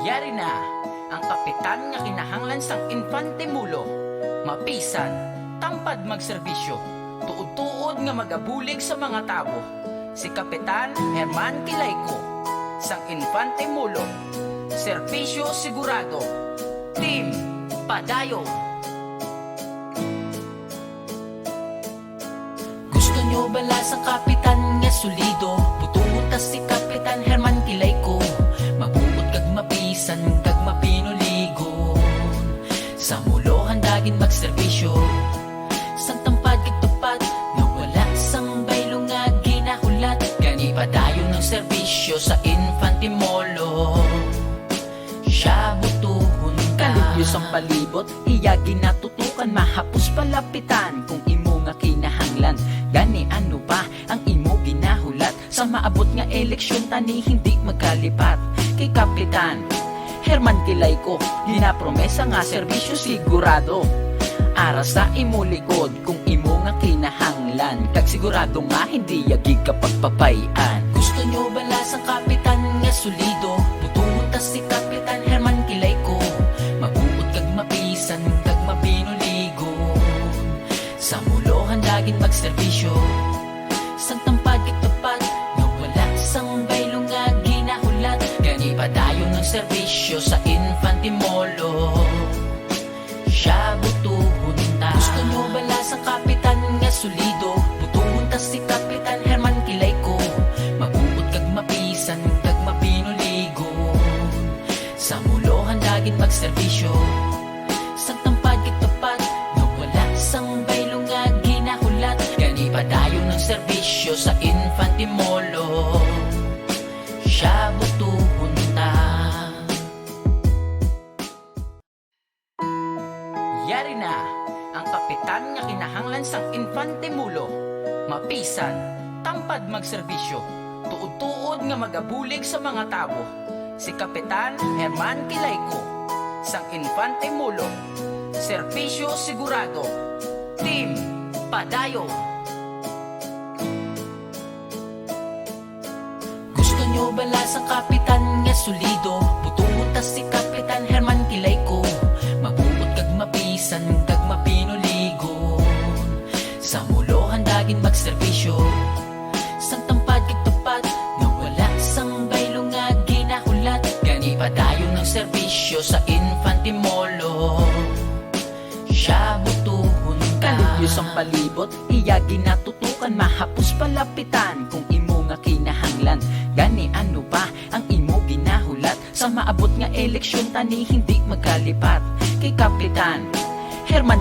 Yari na ang kapitan nga kinahanglan sang Infante Mulo, mapisan, tampad magserbisyo, tuod-tuod nga magabulig sa mga tao. Si Kapitan Herman Kilayko, sang Infante Mulo, serbisyo sigurado, Team Padayon. Gusto nyo bala sa kapitan nga solido, bututas si Kapitan Herman Kilayko, mabuot kag mapisan kag mapinuligon. Sa mulo handagin magserbisyo, sang tampad kag tupad, nawala sang baylo nga ginahulat. Gani padayon ng serbisyo sa Infante Molo, siya butuhon ka. Kalibyos ang palibot, iya ginatutukan, mahapos palapitan kung imo nga kinahanglan. Gani ano ba ang imo ginahulat, sa maabot nga eleksyon tani hindi magkalipat. Kay Kapitan Herman Kilayko, ginapromesa nga serbisyo sigurado, ara sa imo likod kung imo nga kinahanglan, kag sigurado nga hindi yagig kapag papayan. Gusto nyo bala sa kapitan nga solido, butuhon ta si Kapitan Herman Kilayko, mabuot kag mapisan kag mapinuligon. Sa mulo handagin magserbisyo, sang tampad kag tupad, nawala sang baylo nga ginahulat. Gani padayon ng serbisyo sa Infante Molo, siya butuhon ta. Gusto nyo bala sa kapitan nga solido, butuhon ta si Kapitan Herman Kilayko, mabuot kag mapisan kag mapinuligon. Sa mulo handagin magserbisyo, sang tampad kag tupad, nawala sang baylo nga ginahulat. Gani padayon ng serbisyo sa Infante Molo, siya butuhon ta. Yari na ang kapitan nga kinahanglan sang Infante Mulo, mapisan, tampad magserbisyo, tuod-tuod nga magabulig sa mga tao. Si Kapitan Herman Kilayko, sang Infante Mulo, serbisyo sigurado, Team Padayon. Gusto nyo bala sa kapitan nga solido, butuhon ta si Kapitan Herman Kilayko, mabuot kag mapisan kag mapinuligon. Sa mulo handagin magserbisyo, sang tampad kag tupad, nawala sang baylo nga ginahulat. Gani padayon ng serbisyo sa Infante Molo, siya butuhon ka. Kalibyos ang palibot, iya ginatutukan, mahapos palapitan kung imo nga kinahanglan. Gani ano ba ang imo ginahulat, sa maabot nga eleksyon tani hindi magkalipat. Kay Kapitan Herman